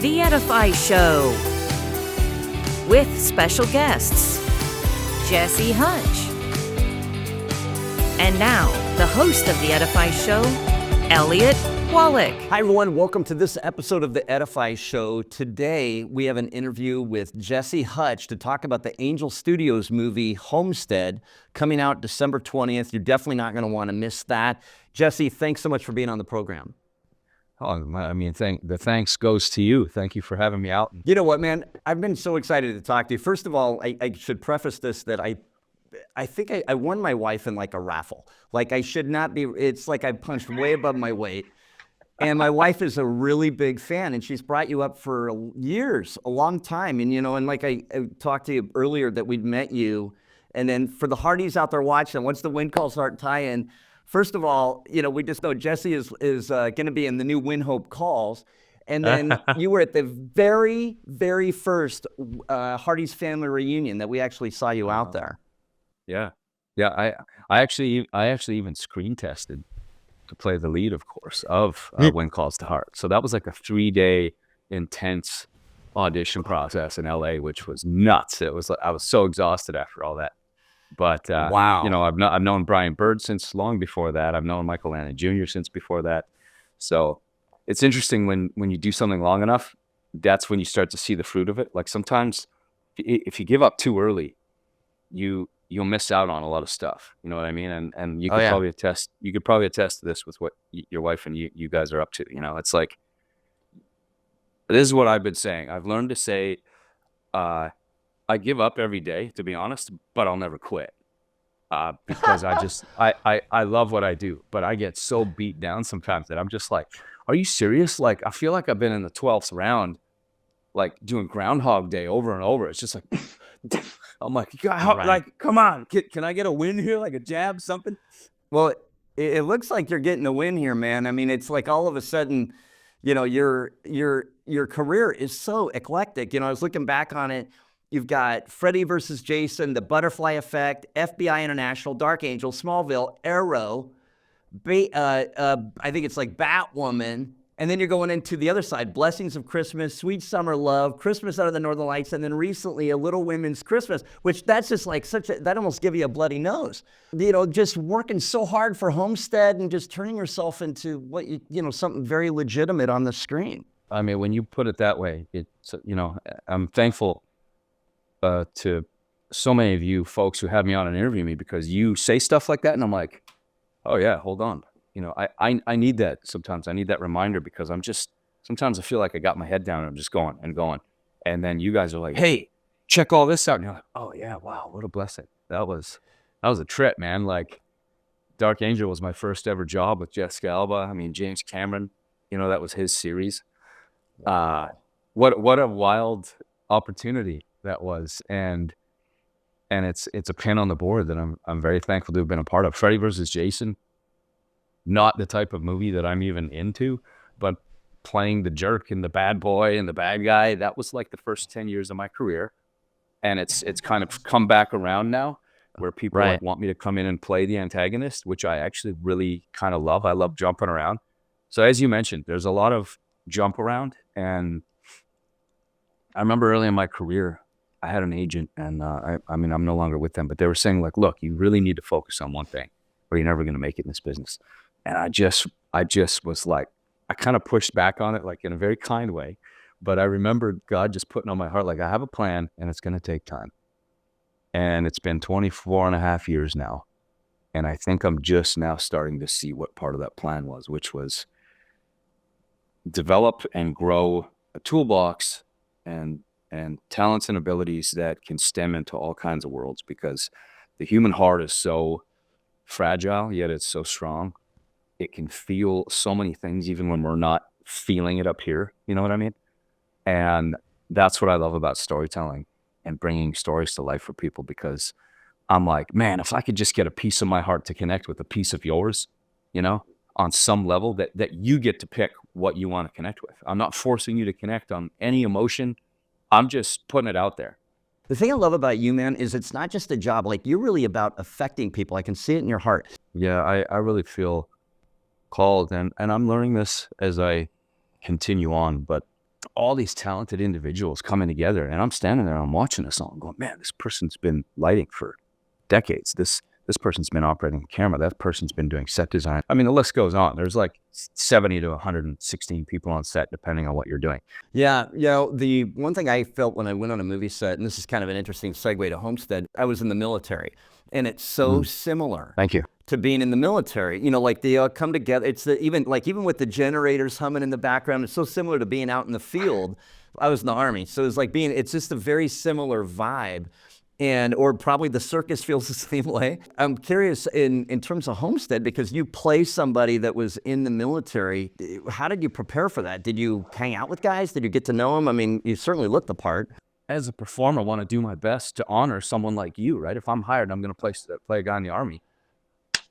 The Edify Show with special guests, Jesse Hutch. And now, the host of The Edify Show, Elliott. Hi everyone, welcome to this episode of The Edify Show. Today we have an interview with Jesse Hutch to talk about the Angel Studios movie Homestead, coming out December 20th. You're definitely not going to want to miss that. Jesse, thanks so much for being on the program. Oh, I mean, the thanks goes to you. Thank you for having me out. You know what, man? I've been so excited to talk to you. First of all, I should preface this that I think I won my wife in like a raffle. Like I should not be, it's like I punched way above my weight. And my wife is a really big fan, and she's brought you up for years, a long time. And, you know, and like I talked to you earlier that we'd met you. And then for the hearties out there watching, what's the Win Calls Heart tie-in? First of all, you know, we just know Jesse is going to be in the new Win Hope Calls. And then you were at the very, very first Hearties family reunion that we actually saw you out there. Yeah. I actually even screen tested to play the lead, of course, of Win Calls to Heart. So that was like a 3-day intense audition process in LA, which was nuts. It was like, I was so exhausted after all that. But wow, you know, I've known Brian Bird since long before that. I've known Michael Lannon Jr. since before that. So it's interesting when you do something long enough, that's when you start to see the fruit of it. Like sometimes if you give up too early, you'll miss out on a lot of stuff. You know what I mean? And you could probably attest to this with what your wife and you guys are up to. You know, it's like, this is what I've been saying. I've learned to say, I give up every day, to be honest, but I'll never quit. Because I love what I do, but I get so beat down sometimes that I'm just like, are you serious? Like, I feel like I've been in the 12th round, like doing Groundhog Day over and over. It's just like, I'm like, God, like, come on, can I get a win here? Like a jab, something? Well, it looks like you're getting a win here, man. I mean, it's like all of a sudden, you know, your career is so eclectic. You know, I was looking back on it. You've got Freddy versus Jason, The Butterfly Effect, FBI International, Dark Angel, Smallville, Arrow, I think it's like Batwoman. And then you're going into the other side, Blessings of Christmas, Sweet Summer Love, Christmas Under the Northern Lights, and then recently A Little Women's Christmas, which that's just like that almost give you a bloody nose. You know, just working so hard for Homestead and just turning yourself into what, you know, something very legitimate on the screen. I mean, when you put it that way, it's, you know, I'm thankful to so many of you folks who have me on and interview me, because you say stuff like that and I'm like, oh yeah, hold on. You know, I need that sometimes. I need that reminder, because sometimes I feel like I got my head down and I'm just going and going. And then you guys are like, hey, check all this out. And you're like, oh yeah, wow, what a blessing. That was a trip, man. Like Dark Angel was my first ever job with Jessica Alba. I mean, James Cameron, you know, that was his series. What a wild opportunity that was. And it's a pin on the board that I'm very thankful to have been a part of. Freddy versus Jason, not the type of movie that I'm even into, but playing the jerk and the bad boy and the bad guy, that was like the first 10 years of my career. And it's kind of come back around now, where people like want me to come in and play the antagonist, which I actually really kind of love. I love jumping around. So as you mentioned, there's a lot of jump around. And I remember early in my career, I had an agent, and I mean, I'm no longer with them, but they were saying like, look, you really need to focus on one thing, or you're never going to make it in this business. And I just was like, I kind of pushed back on it, like in a very kind way. But I remembered God just putting on my heart, like, I have a plan and it's going to take time. And it's been 24 and a half years now. And I think I'm just now starting to see what part of that plan was, which was develop and grow a toolbox and talents and abilities that can stem into all kinds of worlds, because the human heart is so fragile, yet it's so strong. It can feel so many things even when we're not feeling it up here. You know what I mean? And that's what I love about storytelling and bringing stories to life for people, because I'm like, man, if I could just get a piece of my heart to connect with a piece of yours, you know, on some level, that you get to pick what you want to connect with. I'm not forcing you to connect on any emotion. I'm just putting it out there. The thing I love about you, man, is it's not just a job. Like, you're really about affecting people. I can see it in your heart. Yeah, I really feel called, and I'm learning this as I continue on, but all these talented individuals coming together, and I'm standing there, I'm watching this all, I'm going, man, this person's been lighting for decades. This person's been operating the camera. That person's been doing set design. I mean, the list goes on. There's like 70 to 116 people on set, depending on what you're doing. Yeah, the one thing I felt when I went on a movie set, and this is kind of an interesting segue to Homestead, I was in the military, and it's so similar. Thank you. To being in the military, like they all come together. It's even with the generators humming in the background. It's so similar to being out in the field. I was in the Army, so it's like it's just a very similar vibe. Or probably the circus feels the same way. I'm curious in terms of Homestead, because you play somebody that was in the military. How did you prepare for that? Did you hang out with guys? Did you get to know them? I mean, you certainly looked the part. As a performer, I want to do my best to honor someone like you, right? If I'm hired, I'm going to play a guy in the Army.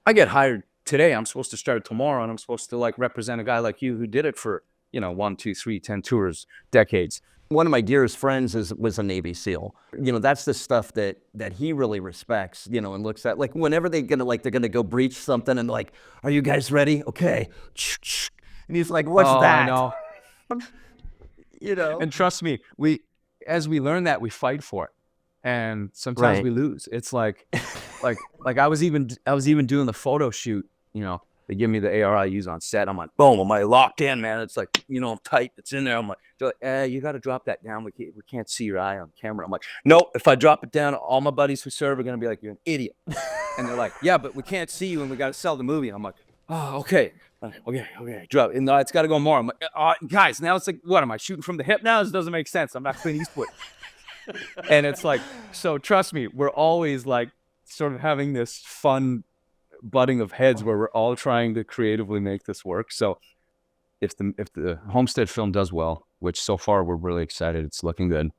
I get hired today. I'm supposed to start tomorrow, and I'm supposed to like represent a guy like you who did it for 1, 2, 3, 10 tours, decades. One of my dearest friends was a Navy SEAL. That's the stuff that he really respects, and looks at. Like whenever they're gonna go breach something, and like, are you guys ready? Okay. And he's like, what's that? I know. And trust me, as we learn that, we fight for it. And sometimes we lose. It's like I was even doing the photo shoot, they give me the AR I use on set. I'm like, boom, am I locked in, man? It's like, tight. It's in there. I'm like, they're like, you got to drop that down. We can't see your eye on camera. I'm like, no, if I drop it down, all my buddies who serve are going to be like, you're an idiot. And they're like, yeah, but we can't see you and we got to sell the movie. And I'm like, oh, okay. Okay, drop it. No, it's got to go more. I'm like, guys, now it's like, what, am I shooting from the hip now? This doesn't make sense. I'm not Clint Eastwood. And it's like, so trust me, we're always like sort of having this fun butting of heads where we're all trying to creatively make this work. So if the Homestead film does well, which so far we're really excited, it's looking good.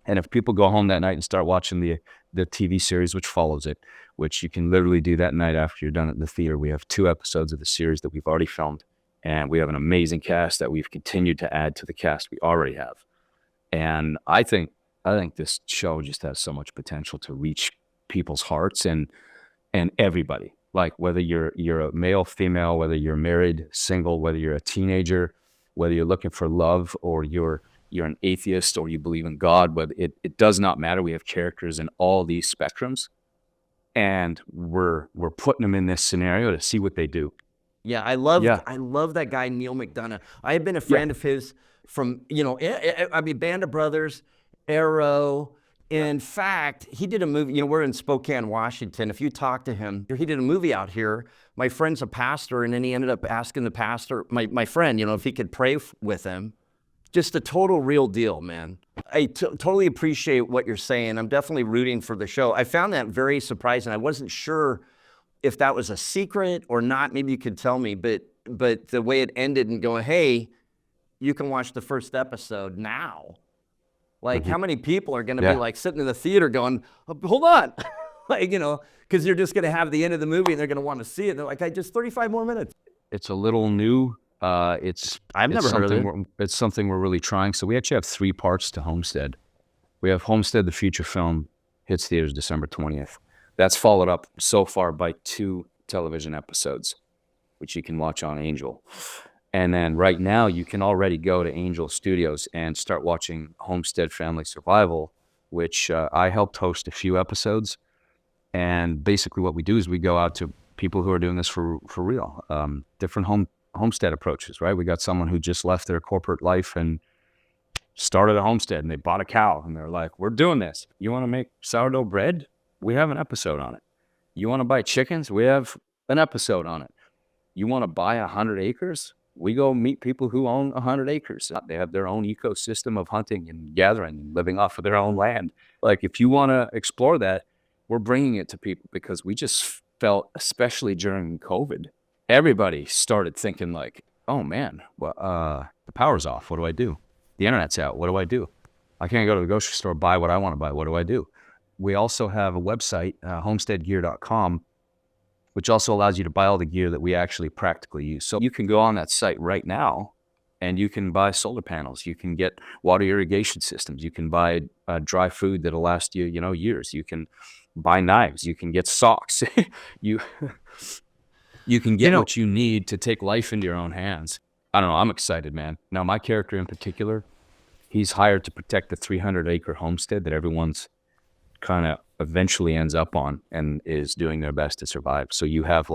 And if people go home that night and start watching the TV series which follows it, which you can literally do that night after you're done at the theater. We have 2 episodes of the series that we've already filmed, and we have an amazing cast that we've continued to add to the cast we already have. And I think this show just has so much potential to reach people's hearts and everybody, like whether you're a male, female, whether you're married, single, whether you're a teenager, whether you're looking for love, or you're an atheist, or you believe in God, but it does not matter. We have characters in all these spectrums, and we're putting them in this scenario to see what they do. Yeah, I love that guy, Neil McDonough. I have been a friend of his from, Band of Brothers, Arrow. In fact, he did a movie, we're in Spokane, Washington. If you talk to him, he did a movie out here. My friend's a pastor, and then he ended up asking the pastor, my friend, if he could pray with him. Just a total real deal, man. I totally appreciate what you're saying. I'm definitely rooting for the show. I found that very surprising. I wasn't sure if that was a secret or not. Maybe you could tell me, but the way it ended and going, hey, you can watch the first episode now. Like, how many people are going to be like sitting in the theater going, oh, hold on, because you're just going to have the end of the movie and they're going to want to see it. They're like, just 35 more minutes. It's a little new. I've never heard of it. It's something we're really trying. So we actually have 3 parts to Homestead. We have Homestead, the feature film, hits theaters December 20th. That's followed up so far by 2 television episodes, which you can watch on Angel. And then right now you can already go to Angel Studios and start watching Homestead Family Survival, which I helped host a few episodes. And basically what we do is we go out to people who are doing this for real, different homestead approaches, right? We got someone who just left their corporate life and started a homestead, and they bought a cow, and they're like, we're doing this. You want to make sourdough bread? We have an episode on it. You want to buy chickens? We have an episode on it. You want to buy 100 acres? We go meet people who own 100 acres. They have their own ecosystem of hunting and gathering and living off of their own land. Like, if you want to explore that, we're bringing it to people, because we just felt, especially during COVID, everybody started thinking like, oh man, well, the power's off. What do I do? The internet's out. What do I do? I can't go to the grocery store, buy what I want to buy. What do I do? We also have a website, homesteadgear.com, which also allows you to buy all the gear that we actually practically use. So you can go on that site right now and you can buy solar panels. You can get water irrigation systems. You can buy dry food that'll last you, years. You can buy knives. You can get socks. You can get what you need to take life into your own hands. I don't know. I'm excited, man. Now, my character in particular, he's hired to protect the 300-acre homestead that everyone's kind of eventually ends up on and is doing their best to survive. So you have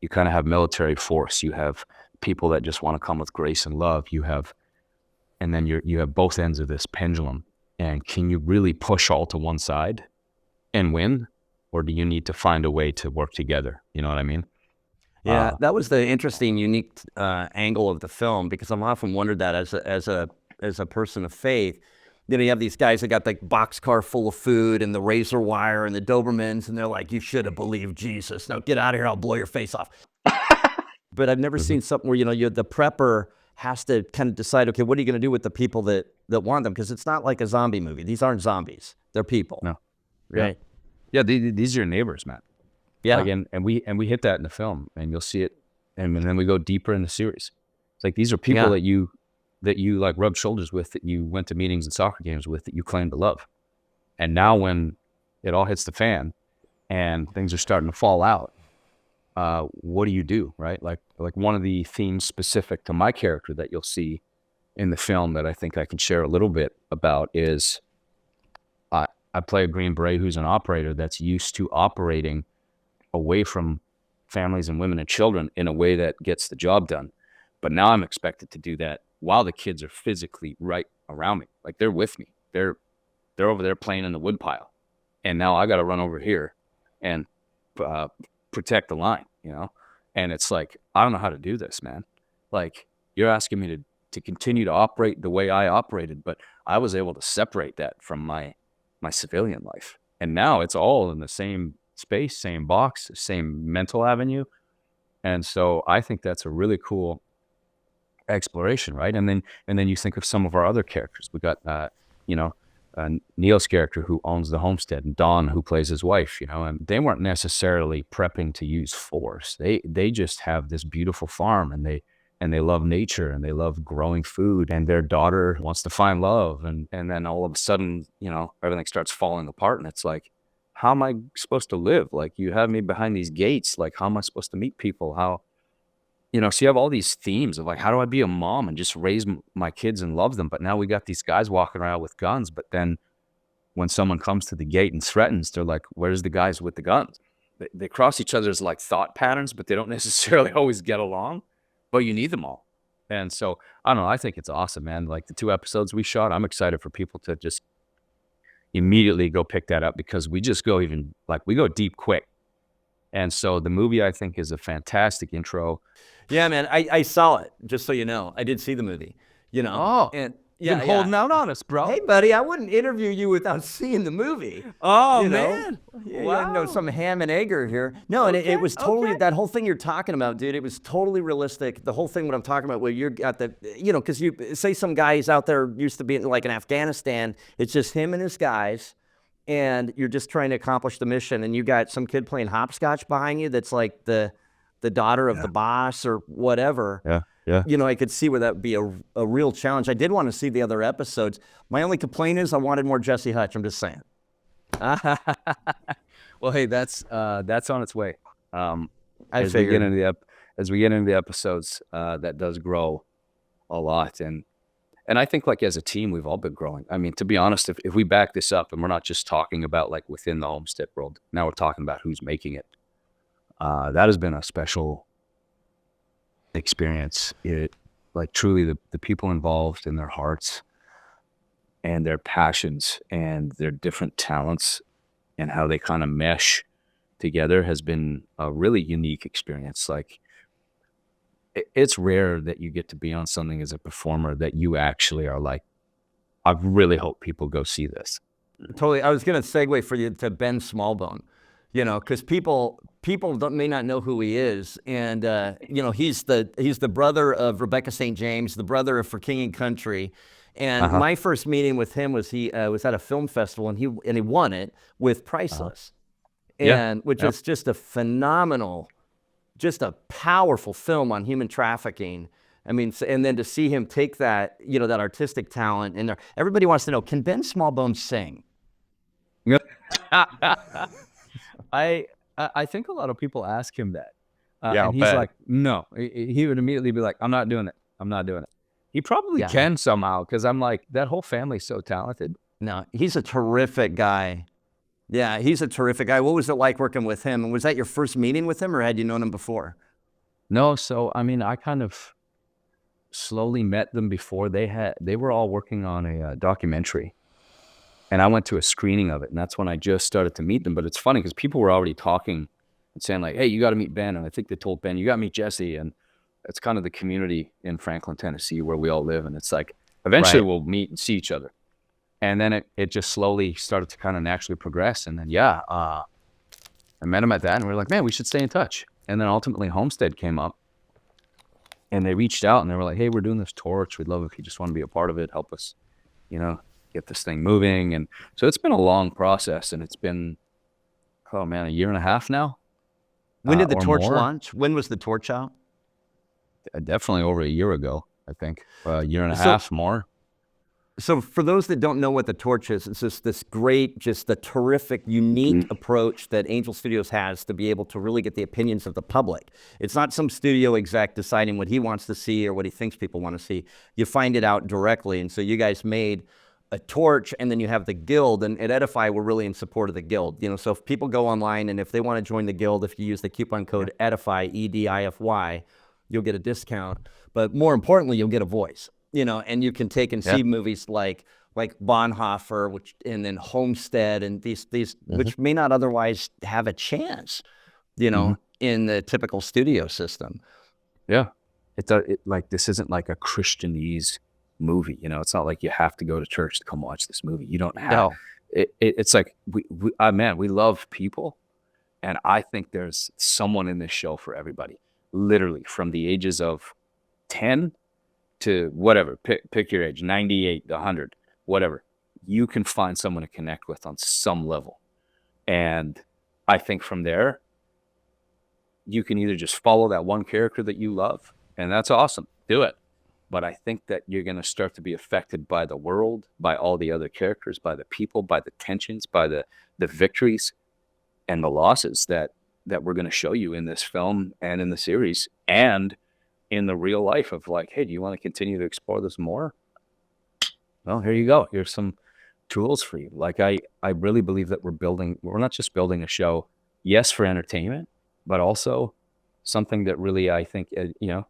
you kind of have military force. You have people that just want to come with grace and love. And then you have both ends of this pendulum. And can you really push all to one side and win? Or do you need to find a way to work together? You know what I mean? Yeah, that was the interesting, unique angle of the film, because I'm often wondered that as a person of faith. You have these guys that got like boxcar full of food and the razor wire and the Dobermans, and they're like, "You should have believed Jesus. Now get out of here. I'll blow your face off." But I've never seen something where the prepper has to kind of decide, okay, what are you going to do with the people that want them? Because it's not like a zombie movie. These aren't zombies. They're people. No. Right? Yeah, these are your neighbors, man. Yeah. And we hit that in the film, and you'll see it, and then we go deeper in the series. It's like these are people that you like rubbed shoulders with, that you went to meetings and soccer games with, that you claim to love. And now when it all hits the fan and things are starting to fall out, what do you do, right? Like one of the themes specific to my character that you'll see in the film that I think I can share a little bit about is I play a Green Beret who's an operator that's used to operating away from families and women and children in a way that gets the job done. But now I'm expected to do that while the kids are physically right around me. Like they're with me. They're over there playing in the woodpile. And now I got to run over here and protect the line, And it's like, I don't know how to do this, man. Like you're asking me to continue to operate the way I operated, but I was able to separate that from my civilian life. And now it's all in the same space, same box, same mental avenue. And so I think that's a really cool exploration, right? And then you think of some of our other characters. We got Neil's character who owns the homestead, and Dawn who plays his wife, and they weren't necessarily prepping to use force. They just have this beautiful farm, and they love nature, and they love growing food, and their daughter wants to find love, and then all of a sudden, everything starts falling apart, and it's like, how am I supposed to live? Like, you have me behind these gates. Like, how am I supposed to meet people? How, so you have all these themes of like, how do I be a mom and just raise my kids and love them? But now we got these guys walking around with guns. But then when someone comes to the gate and threatens, they're like, where's the guys with the guns? They cross each other's like thought patterns, but they don't necessarily always get along, but you need them all. And so, I don't know, I think it's awesome, man. Like the 2 episodes we shot, I'm excited for people to just immediately go pick that up, because we just go we go deep quick. And so the movie, I think, is a fantastic intro. Yeah, man, I saw it, just so you know. I did see the movie, Oh, and been holding out on us, bro. Hey, buddy, I wouldn't interview you without seeing the movie. Oh, you know? man. Yeah, Wow. some ham and egger here. No, and it was totally, that whole thing you're talking about, dude, it was totally realistic. The whole thing, what I'm talking about, where you're at the, because you say some guys out there used to be like in Afghanistan, it's just him and his guys, and you're just trying to accomplish the mission, and you got some kid playing hopscotch behind you that's like the daughter of the boss or whatever. Yeah. Yeah. I could see where that would be a real challenge. I did want to see the other episodes. My only complaint is I wanted more Jesse Hutch. I'm just saying. Well, hey, that's on its way. As we get into the episodes, that does grow a lot, and I think like as a team, we've all been growing. I mean, to be honest, if we back this up, and we're not just talking about like within the Homestead world, now we're talking about who's making it. That has been a special experience. It like truly the people involved and their hearts and their passions and their different talents and how they kind of mesh together has been a really unique experience. Like it's rare that you get to be on something as a performer that you actually are like, I really hope people go see this. Totally. I was going to segue for you to Ben Smallbone, because people may not know who he is, and he's the brother of Rebecca St. James, the brother of For King and Country. And my first meeting with him was he was at a film festival, and he won it with Priceless, which is just a phenomenal, just a powerful film on human trafficking. I mean, and then to see him take that, that artistic talent, and everybody wants to know, can Ben Smallbone sing? I think a lot of people ask him that. Yeah, I'll and he's bet. like, no. He would immediately be like, I'm not doing it. I'm not doing it. He probably Yeah. can somehow, because I'm like, that whole family's so talented. No, he's a terrific guy. Yeah, he's a terrific guy. What was it like working with him? And was that your first meeting with him, or had you known him before? No, so I mean, I kind of slowly met them before. They were all working on a documentary, and I went to a screening of it, and that's when I just started to meet them. But it's funny because people were already talking and saying like, "Hey, you got to meet Ben," and I think they told Ben, "You got to meet Jesse," and it's kind of the community in Franklin, Tennessee, where we all live, and it's like eventually Right. we'll meet and see each other, and then it just slowly started to kind of naturally progress, and then yeah, I met him at that, and we were like, man, we should stay in touch. And then ultimately Homestead came up, and they reached out and they were like, hey, we're doing this torch. We'd love if you just want to be a part of it, help us, get this thing moving. And so it's been a long process, and it's been, oh man, a year and a half now, When did the or torch more. launch? When was the torch out? Definitely over a year ago, I think, a year and a So- half more. So for those that don't know what the torch is, it's just this great, just a terrific, unique approach that Angel Studios has to be able to really get the opinions of the public. It's not some studio exec deciding what he wants to see or what he thinks people want to see. You find it out directly. And so you guys made a torch, and then you have the guild. And at Edify, we're really in support of the guild. So if people go online and if they want to join the guild, if you use the coupon code Edify, EDIFY, you'll get a discount. But more importantly, you'll get a voice. And you can take and see movies like Bonhoeffer, and then Homestead, and these which may not otherwise have a chance, in the typical studio system. Yeah. Like, this isn't like a Christianese movie. It's not like you have to go to church to come watch this movie. You don't have, No. it's like, we love people. And I think there's someone in this show for everybody, literally from the ages of 10 to whatever, pick your age, 98, 100, whatever. You can find someone to connect with on some level. And I think from there, you can either just follow that one character that you love, and that's awesome, do it. But I think that you're going to start to be affected by the world, by all the other characters, by the people, by the tensions, by the victories and the losses that we're going to show you in this film and in the series, and in the real life of like, hey, do you want to continue to explore this more? Well, here you go. Here's some tools for you. Like, I really believe that we're not just building a show, yes, for entertainment, but also something that really, I think,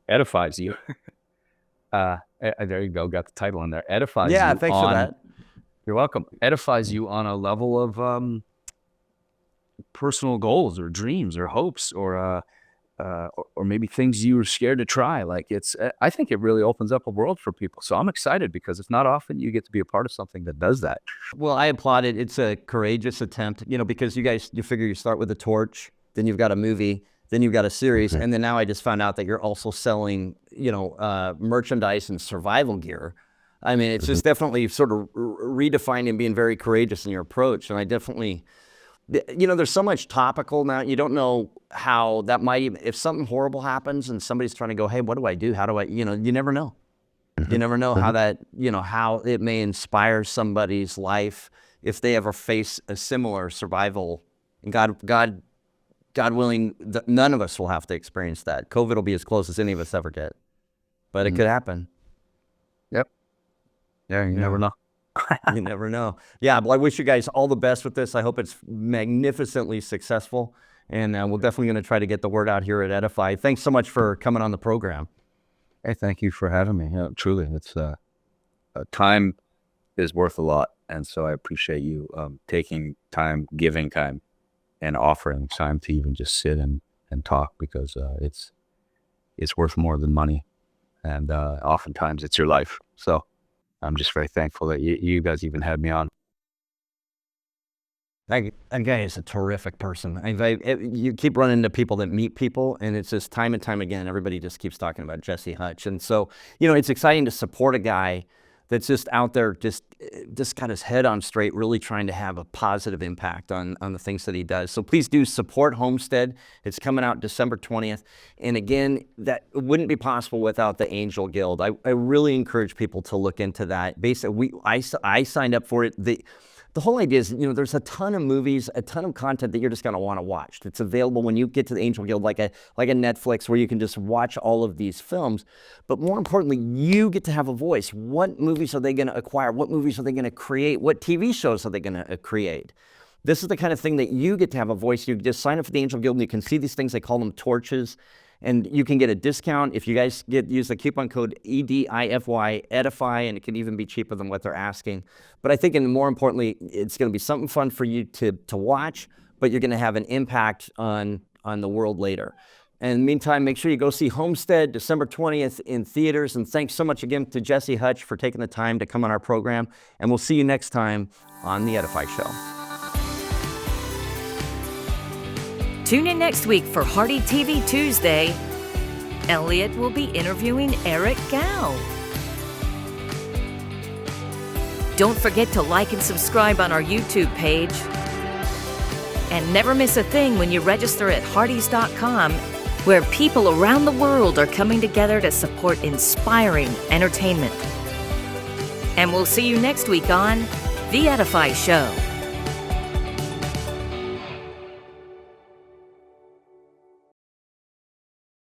edifies you. There you go. Got the title in there. Edifies you. Yeah, thanks for that. You're welcome. Edifies you on a level of personal goals or dreams or hopes or maybe things you were scared to try. Like, I think it really opens up a world for people. So I'm excited because it's not often you get to be a part of something that does that. Well, I applaud it. It's a courageous attempt, because you figure you start with a torch, then you've got a movie, then you've got a series, and then now I just found out that you're also selling, merchandise and survival gear. I mean, it's just definitely sort of redefining and being very courageous in your approach. And I definitely, there's so much topical now. You don't know how that might even, if something horrible happens and somebody's trying to go, hey, what do I do? How do I, you never know. You never know how that, how it may inspire somebody's life if they ever face a similar survival. And God willing, none of us will have to experience that. COVID will be as close as any of us ever get, but it could happen. Yep. Yeah, you never know. You never know. Yeah, well, I wish you guys all the best with this. I hope it's magnificently successful, and we're definitely going to try to get the word out here at Edify. Thanks so much for coming on the program. Hey, thank you for having me. Yeah, truly, it's time is worth a lot, and so I appreciate you taking time, giving time, and offering time to even just sit and talk, because it's worth more than money, and oftentimes it's your life. So I'm just very thankful that you guys even had me on. That guy is a terrific person. You keep running into people that meet people, and it's just time and time again, everybody just keeps talking about Jesse Hutch. And so, it's exciting to support a guy that's just out there, just got his head on straight, really trying to have a positive impact on the things that he does. So please do support Homestead. It's coming out December 20th. And again, that wouldn't be possible without the Angel Guild. I really encourage people to look into that. Basically, I signed up for it. the whole idea is, there's a ton of movies, a ton of content that you're just going to want to watch. It's available when you get to the Angel Guild, like a Netflix, where you can just watch all of these films. But more importantly, you get to have a voice. What movies are they going to acquire? What movies are they going to create? What TV shows are they going to create? This is the kind of thing that you get to have a voice. You just sign up for the Angel Guild, and you can see these things. They call them torches. And you can get a discount if you guys use the coupon code EDIFY, Edify, and it can even be cheaper than what they're asking. But I think, and more importantly, it's going to be something fun for you to watch, but you're going to have an impact on the world later. And in the meantime, make sure you go see Homestead, December 20th in theaters. And thanks so much again to Jesse Hutch for taking the time to come on our program. And we'll see you next time on The Edify Show. Tune in next week for Hearty TV Tuesday. Elliott will be interviewing Eric Gow. Don't forget to like and subscribe on our YouTube page. And never miss a thing when you register at hearties.com, where people around the world are coming together to support inspiring entertainment. And we'll see you next week on The Edify Show.